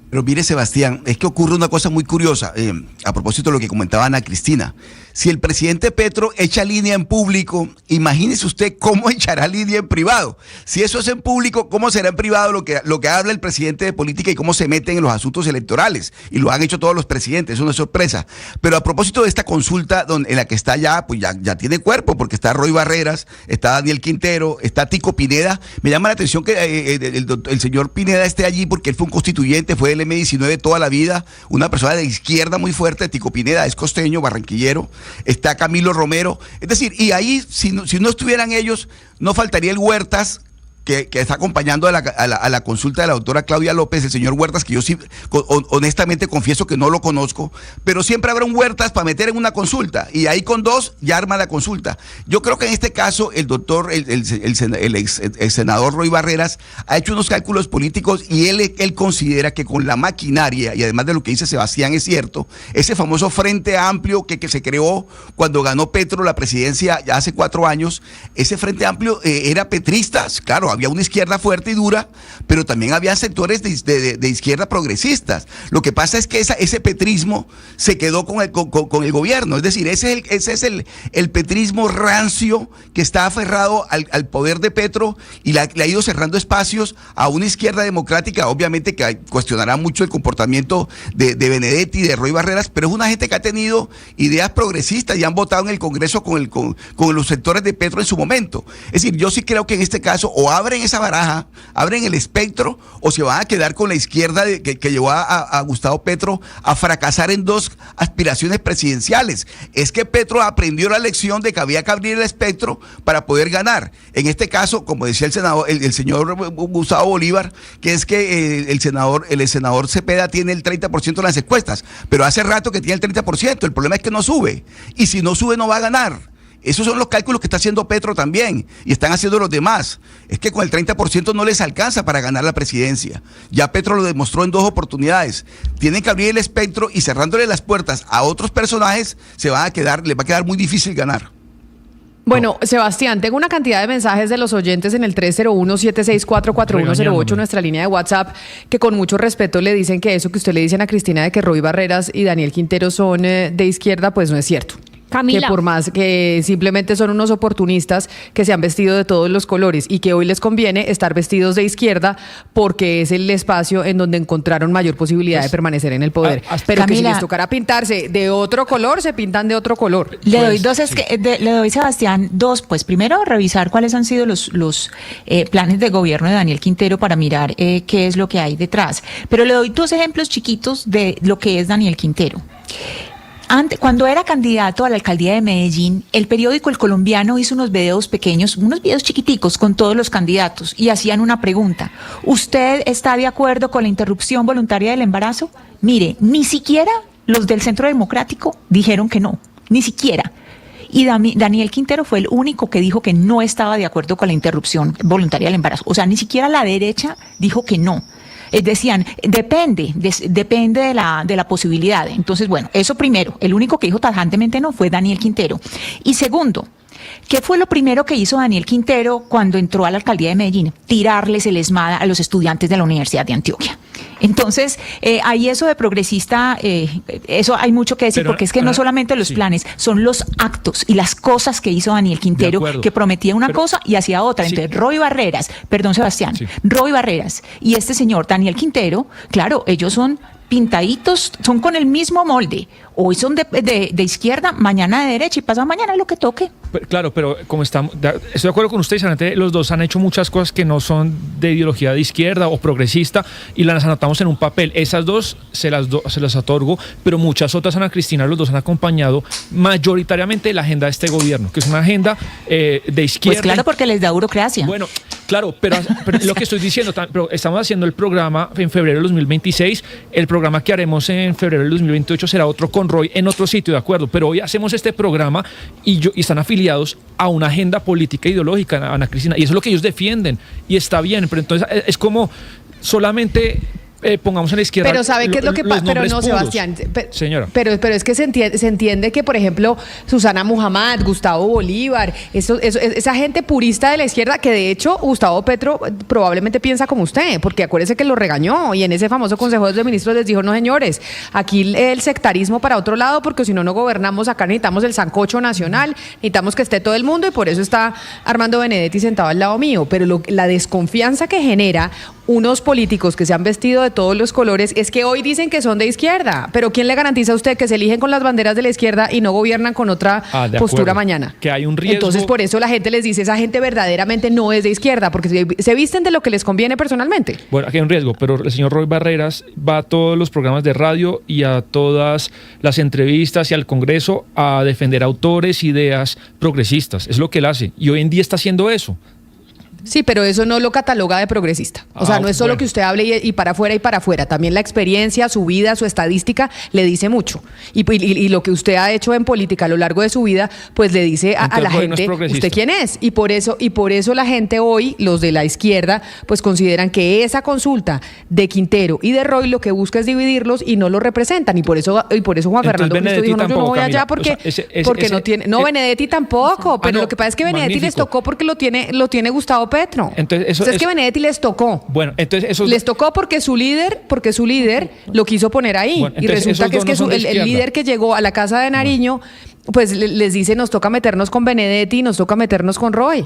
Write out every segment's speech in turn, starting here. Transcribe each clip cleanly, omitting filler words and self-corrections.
Pero mire, Sebastián, es que ocurre una cosa muy curiosa, a propósito de lo que comentaba Ana Cristina. Si el presidente Petro echa línea en público, imagínese usted cómo echará línea en privado. Si eso es en público, ¿cómo será en privado lo que habla el presidente de política y cómo se meten en los asuntos electorales? Y lo han hecho todos los presidentes, eso no es sorpresa. Pero a propósito de esta consulta en la que está ya, pues ya tiene cuerpo, porque está Roy Barreras, está Daniel Quintero, está Tico Pineda. Me llama la atención que el señor Pineda esté allí porque él fue un constituyente, fue del M19 toda la vida, una persona de izquierda muy fuerte. Tico Pineda es costeño, barranquillero. Está Camilo Romero, es decir, y ahí si no estuvieran ellos, no faltaría el Huertas, que está acompañando a la consulta de la doctora Claudia López, el señor Huertas, que yo sí, honestamente confieso que no lo conozco, pero siempre habrá un Huertas para meter en una consulta, y ahí con dos ya arma la consulta. Yo creo que en este caso el doctor, el ex senador Roy Barreras ha hecho unos cálculos políticos y él considera que con la maquinaria, y además de lo que dice Sebastián es cierto, ese famoso Frente Amplio que se creó cuando ganó Petro la presidencia ya hace 4 años, ese Frente Amplio era petrista, claro, había una izquierda fuerte y dura, pero también había sectores de izquierda progresistas. Lo que pasa es que ese petrismo se quedó con el gobierno, es decir, ese es el petrismo rancio que está aferrado al poder de Petro y le ha ido cerrando espacios a una izquierda democrática, obviamente que cuestionará mucho el comportamiento de Benedetti y de Roy Barreras, pero es una gente que ha tenido ideas progresistas y han votado en el Congreso con los sectores de Petro en su momento. Es decir, yo sí creo que en este caso o abren esa baraja, abren el espectro, o se van a quedar con la izquierda que llevó a Gustavo Petro a fracasar en 2 aspiraciones presidenciales. Es que Petro aprendió la lección de que había que abrir el espectro para poder ganar. En este caso, como decía el señor Gustavo Bolívar, que es que el senador Cepeda tiene el 30% de las encuestas, pero hace rato que tiene el 30%, el problema es que no sube, y si no sube no va a ganar. Esos son los cálculos que está haciendo Petro también, y están haciendo los demás. Es que con el 30% no les alcanza para ganar la presidencia. Ya Petro lo demostró en 2 oportunidades. Tienen que abrir el espectro y cerrándole las puertas a otros personajes, les va a quedar muy difícil ganar. Bueno, Sebastián, tengo una cantidad de mensajes de los oyentes en el 301-764-4108, nuestra línea de WhatsApp, que con mucho respeto le dicen que eso que usted le dicen a Cristina de que Roy Barreras y Daniel Quintero son de izquierda, pues no es cierto. Camila. Que por más que simplemente son unos oportunistas que se han vestido de todos los colores y que hoy les conviene estar vestidos de izquierda porque es el espacio en donde encontraron mayor posibilidad de permanecer en el poder. Pero Camila, que si les tocará pintarse de otro color, se pintan de otro color. Le doy le doy, Sebastián, 2. Pues primero, revisar cuáles han sido los planes de gobierno de Daniel Quintero para mirar qué es lo que hay detrás. Pero le doy 2 ejemplos chiquitos de lo que es Daniel Quintero. Cuando era candidato a la alcaldía de Medellín, el periódico El Colombiano hizo unos videos pequeños, unos videos chiquiticos con todos los candidatos y hacían una pregunta. ¿Usted está de acuerdo con la interrupción voluntaria del embarazo? Mire, ni siquiera los del Centro Democrático dijeron que no, ni siquiera. Y Daniel Quintero fue el único que dijo que no estaba de acuerdo con la interrupción voluntaria del embarazo. O sea, ni siquiera la derecha dijo que no. Decían, depende de la posibilidad. Entonces, bueno, eso primero. El único que dijo tajantemente no fue Daniel Quintero. Y segundo, ¿qué fue lo primero que hizo Daniel Quintero cuando entró a la alcaldía de Medellín? Tirarles el ESMAD a los estudiantes de la Universidad de Antioquia. Entonces, ahí eso de progresista, eso hay mucho que decir, porque es que no solamente los planes, son los actos y las cosas que hizo Daniel Quintero, que prometía una cosa y hacía otra. Entonces, Roy Barreras, perdón Sebastián, Roy Barreras y este señor Daniel Quintero, claro, ellos son pintaditos, son con el mismo molde. Hoy son de izquierda, mañana de derecha y pasado mañana lo que toque. Claro, pero como estoy de acuerdo con ustedes, los dos han hecho muchas cosas que no son de ideología de izquierda o progresista y las anotamos en un papel. Esas 2 se las otorgo, pero muchas otras, Ana Cristina, los dos han acompañado mayoritariamente la agenda de este gobierno, que es una agenda de izquierda. Pues claro, porque les da burocracia. Bueno, claro, pero lo que estoy diciendo, pero estamos haciendo el programa en febrero del 2026, el programa que haremos en febrero del 2028 será otro con Roy en otro sitio, de acuerdo, pero hoy hacemos este programa y están afiliados a una agenda política e ideológica, Ana Cristina, y eso es lo que ellos defienden y está bien, pero entonces es como solamente pongamos en la izquierda. Pero ¿sabe qué es lo que pasa? Pero no, Sebastián. Señora. Pero es que se entiende que, por ejemplo, Susana Muhammad, Gustavo Bolívar, esa gente purista de la izquierda, que de hecho Gustavo Petro probablemente piensa como usted, porque acuérdese que lo regañó y en ese famoso Consejo de Ministros les dijo, no señores, aquí el sectarismo para otro lado, porque si no gobernamos, acá necesitamos el sancocho nacional, necesitamos que esté todo el mundo y por eso está Armando Benedetti sentado al lado mío. Pero la desconfianza que genera unos políticos que se han vestido de todos los colores es que hoy dicen que son de izquierda, pero ¿quién le garantiza a usted que se eligen con las banderas de la izquierda y no gobiernan con otra postura mañana? Que hay un riesgo. Entonces por eso la gente les dice, esa gente verdaderamente no es de izquierda, porque se visten de lo que les conviene personalmente. Bueno, aquí hay un riesgo, pero el señor Roy Barreras va a todos los programas de radio y a todas las entrevistas y al Congreso a defender autores, ideas progresistas. Es lo que él hace y hoy en día está haciendo eso. Sí, pero eso no lo cataloga de progresista. O sea, no es solo que usted hable y para afuera y para afuera. También la experiencia, su vida, su estadística le dice mucho. Y lo que usted ha hecho en política a lo largo de su vida, pues le dice a la gente, no ¿usted quién es? Y por eso la gente hoy, los de la izquierda, pues consideran que esa consulta de Quintero y de Roy lo que busca es dividirlos y no lo representan. Y por eso Juan Fernando Cristo dijo, no, yo no voy allá porque no tiene... No, Benedetti tampoco, pero lo que pasa es que Benedetti les tocó porque lo tiene Gustavo Petro. Entonces, es que Benedetti les tocó. Bueno, entonces eso les tocó porque su líder lo quiso poner ahí. Bueno, y resulta que es que el líder que llegó a la casa de Nariño, pues les dice, nos toca meternos con Benedetti, nos toca meternos con Roy.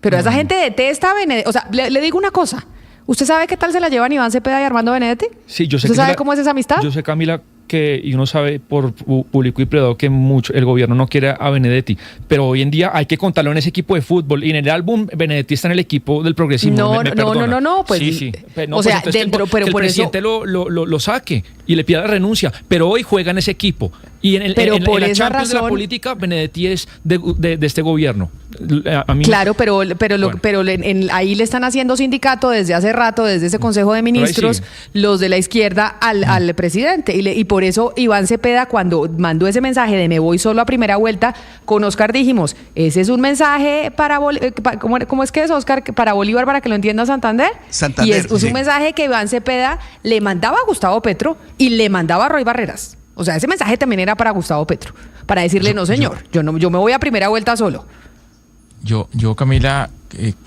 Pero esa gente detesta a Benedetti. O sea, le digo una cosa. ¿Usted sabe qué tal se la llevan Iván Cepeda y Armando Benedetti? Sí, yo sé. ¿Usted sabe cómo es esa amistad? Yo sé, Camila, y uno sabe por público y privado que el gobierno no quiere a Benedetti, pero hoy en día hay que contarlo en ese equipo de fútbol y en el álbum Benedetti está en el equipo del progresismo. No, pues sí. No, o sea, pues dentro, pero el por presidente eso lo saque y le pida la renuncia, pero hoy juega en ese equipo y en la Champions de la política Benedetti es de este gobierno. A mí claro, pero ahí le están haciendo sindicato desde hace rato, desde ese Consejo de Ministros, los de la izquierda al presidente y por eso Iván Cepeda, cuando mandó ese mensaje de me voy solo a primera vuelta, con Oscar dijimos, ese es un mensaje para ¿cómo es que es, Oscar? Para Bolívar, para que lo entienda Santander. Y es un mensaje que Iván Cepeda le mandaba a Gustavo Petro y le mandaba a Roy Barreras. O sea, ese mensaje también era para Gustavo Petro, para decirle, no señor, yo me voy a primera vuelta solo. Yo Camila,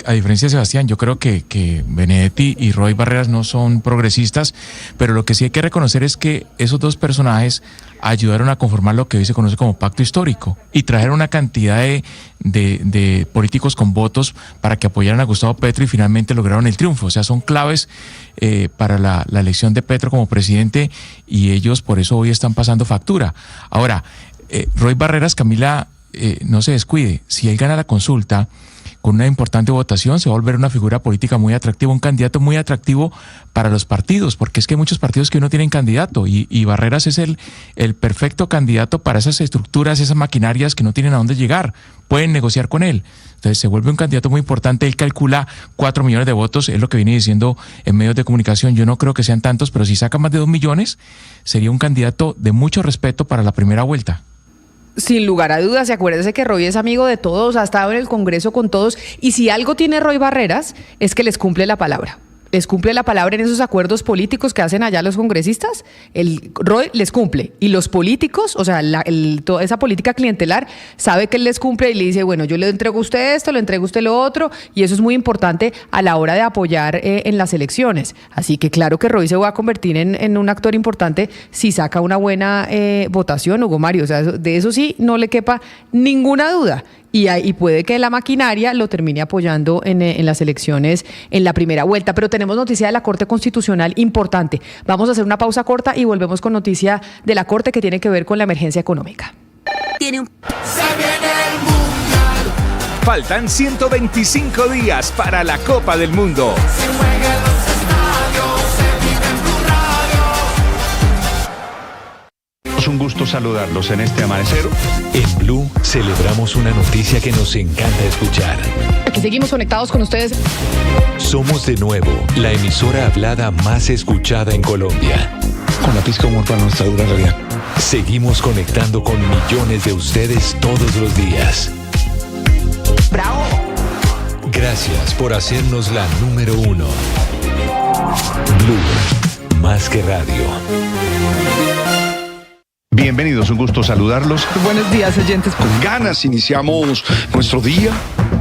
a diferencia de Sebastián, yo creo que Benedetti y Roy Barreras no son progresistas, pero lo que sí hay que reconocer es que esos dos personajes ayudaron a conformar lo que hoy se conoce como pacto histórico y trajeron una cantidad de políticos con votos para que apoyaran a Gustavo Petro y finalmente lograron el triunfo. O sea, son claves para la elección de Petro como presidente y ellos por eso hoy están pasando factura. Ahora, Roy Barreras, Camila, no se descuide, si él gana la consulta con una importante votación, se va a volver una figura política muy atractiva, un candidato muy atractivo para los partidos, porque es que hay muchos partidos que no tienen candidato y Barreras es el perfecto candidato para esas estructuras, esas maquinarias que no tienen a dónde llegar, pueden negociar con él. Entonces se vuelve un candidato muy importante, él calcula 4 millones de votos, es lo que viene diciendo en medios de comunicación, yo no creo que sean tantos, pero si saca más de 2 millones, sería un candidato de mucho respeto para la primera vuelta. Sin lugar a dudas, y acuérdese que Roy es amigo de todos, ha estado en el Congreso con todos, y si algo tiene Roy Barreras es que les cumple la palabra. Les cumple la palabra en esos acuerdos políticos que hacen allá los congresistas. El Roy les cumple. Y los políticos, o sea, toda esa política clientelar, sabe que él les cumple y le dice, bueno, yo le entrego a usted esto, le entrego a usted lo otro, y eso es muy importante a la hora de apoyar en las elecciones. Así que claro que Roy se va a convertir en un actor importante si saca una buena votación, Hugo Mario. O sea, de eso sí no le quepa ninguna duda. Y puede que la maquinaria lo termine apoyando en las elecciones en la primera vuelta. Pero tenemos noticia de la Corte Constitucional importante. Vamos a hacer una pausa corta y volvemos con noticia de la Corte que tiene que ver con la emergencia económica. Faltan 125 días para la Copa del Mundo. Es un gusto saludarlos en este amanecer. En Blue celebramos una noticia que nos encanta escuchar. Aquí seguimos conectados con ustedes. Somos de nuevo la emisora hablada más escuchada en Colombia. Con la pizca de humor para nuestra dura realidad. Seguimos conectando con millones de ustedes todos los días. ¡Bravo! Gracias por hacernos la número 1. Blue. más que radio. Bienvenidos, un gusto saludarlos. Buenos días, oyentes. Con ganas iniciamos nuestro día.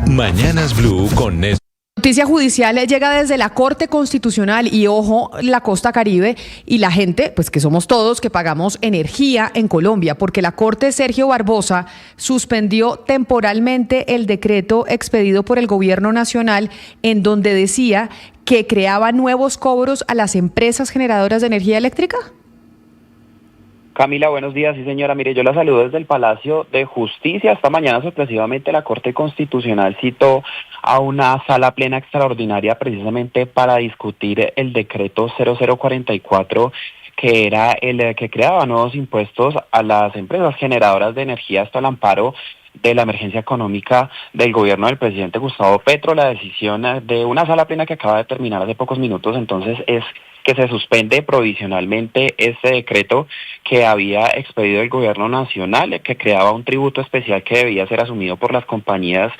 Mañanas Blue con Néstor. Noticia judicial llega desde la Corte Constitucional y ojo, la costa Caribe y la gente, pues que somos todos, que pagamos energía en Colombia, porque la Corte Sergio Barbosa suspendió temporalmente el decreto expedido por el Gobierno Nacional en donde decía que creaba nuevos cobros a las empresas generadoras de energía eléctrica. Camila, buenos días. Sí, señora. Mire, yo la saludo desde el Palacio de Justicia. Esta mañana, sorpresivamente, la Corte Constitucional citó a una sala plena extraordinaria precisamente para discutir el decreto 0044, que era el que creaba nuevos impuestos a las empresas generadoras de energía hasta el amparo de la emergencia económica del gobierno del presidente Gustavo Petro. La decisión de una sala plena que acaba de terminar hace pocos minutos, entonces, es que se suspende provisionalmente este decreto que había expedido el gobierno nacional, que creaba un tributo especial que debía ser asumido por las compañías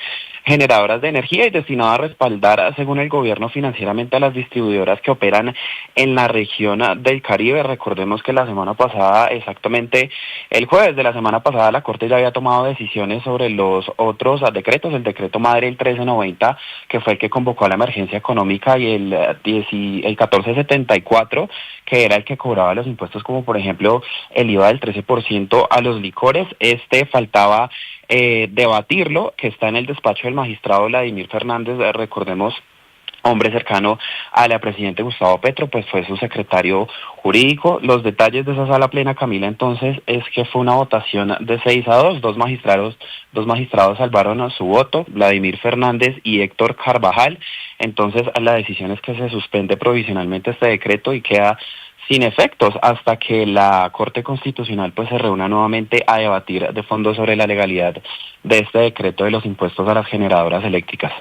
generadoras de energía y destinado a respaldar, según el gobierno, financieramente a las distribuidoras que operan en la región del Caribe. Recordemos que la semana pasada, exactamente el jueves de la semana pasada, la Corte ya había tomado decisiones sobre los otros decretos, el decreto madre, el 1390, que fue el que convocó a la emergencia económica, y el 1474, que era el que cobraba los impuestos, como por ejemplo el IVA del 13% a los licores. Faltaba debatirlo, que está en el despacho del magistrado Vladimir Fernández, recordemos, hombre cercano a la presidente Gustavo Petro, pues fue su secretario jurídico. Los detalles de esa sala plena, Camila, entonces, es que fue una votación de 6-2, dos magistrados salvaron su voto, Vladimir Fernández y Héctor Carvajal. Entonces, la decisión es que se suspende provisionalmente este decreto y queda sin efectos hasta que la Corte Constitucional pues se reúna nuevamente a debatir de fondo sobre la legalidad de este decreto de los impuestos a las generadoras eléctricas.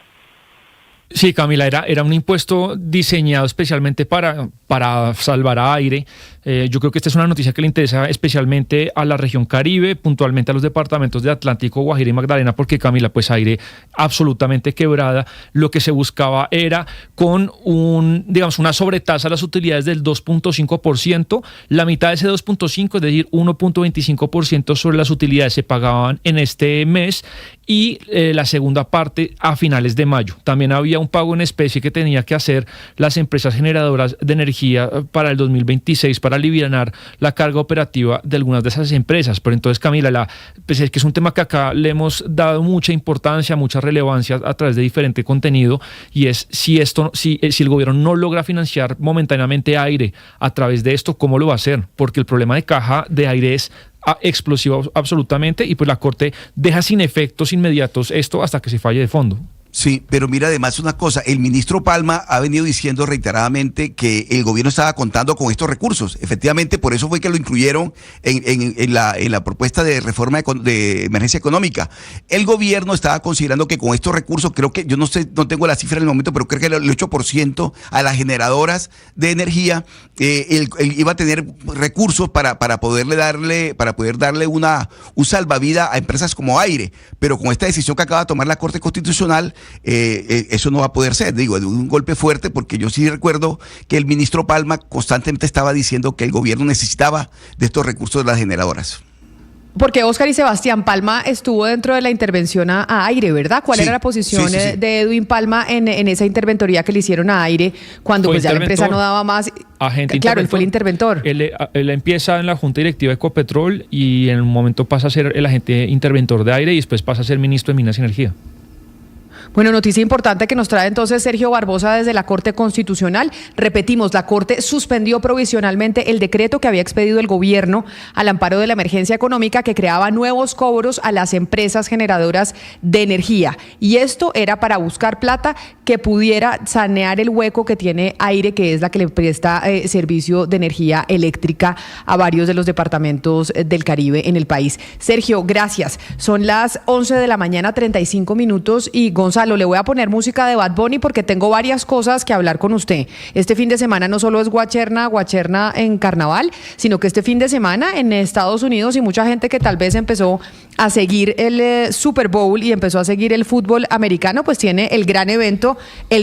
Sí, Camila, era un impuesto diseñado especialmente para salvar a Aire. Yo creo que esta es una noticia que le interesa especialmente a la región Caribe, puntualmente a los departamentos de Atlántico, Guajira y Magdalena, porque, Camila, pues Aire absolutamente quebrada. Lo que se buscaba era con una sobretasa a las utilidades del 2.5%, la mitad de ese 2.5%, es decir, 1.25% sobre las utilidades se pagaban en este mes, y la segunda parte a finales de mayo. También había un pago en especie que tenía que hacer las empresas generadoras de energía para el 2026 para alivianar la carga operativa de algunas de esas empresas. Pero entonces, Camila, pues es que es un tema que acá le hemos dado mucha importancia, mucha relevancia a través de diferente contenido, y es si el gobierno no logra financiar momentáneamente Aire a través de esto, ¿cómo lo va a hacer? Porque el problema de caja de Aire es explosivo absolutamente, y pues la Corte deja sin efectos inmediatos esto hasta que se falle de fondo. Sí, pero mira, además una cosa, el ministro Palma ha venido diciendo reiteradamente que el gobierno estaba contando con estos recursos. Efectivamente, por eso fue que lo incluyeron en la propuesta de reforma de emergencia económica. El gobierno estaba considerando que con estos recursos, creo que, yo no sé, no tengo la cifra en el momento, pero creo que el 8% a las generadoras de energía, él iba a tener recursos para poder darle un salvavidas a empresas como Aire. Pero con esta decisión que acaba de tomar la Corte Constitucional, eso no va a poder ser, de un golpe fuerte, porque yo sí recuerdo que el ministro Palma constantemente estaba diciendo que el gobierno necesitaba de estos recursos de las generadoras. Porque Óscar y Sebastián, Palma estuvo dentro de la intervención a Aire, ¿verdad? ¿Cuál era la posición de Edwin Palma en esa interventoría que le hicieron a Aire cuando pues ya la empresa no daba más? Claro, él fue el interventor. Él empieza en la Junta Directiva de Ecopetrol y en un momento pasa a ser el agente interventor de Aire y después pasa a ser ministro de Minas y Energía. Bueno, noticia importante que nos trae entonces Sergio Barbosa desde la Corte Constitucional. Repetimos, la Corte suspendió provisionalmente el decreto que había expedido el gobierno al amparo de la emergencia económica que creaba nuevos cobros a las empresas generadoras de energía. Y esto era para buscar plata que pudiera sanear el hueco que tiene Aire, que es la que le presta servicio de energía eléctrica a varios de los departamentos del Caribe en el país. Sergio, gracias. Son las 11 de la mañana, 35 minutos, y Gonzalo, le voy a poner música de Bad Bunny porque tengo varias cosas que hablar con usted. Este fin de semana no solo es guacherna en carnaval, sino que este fin de semana en Estados Unidos, y mucha gente que tal vez empezó a seguir el Super Bowl y empezó a seguir el fútbol americano, pues tiene el gran evento, el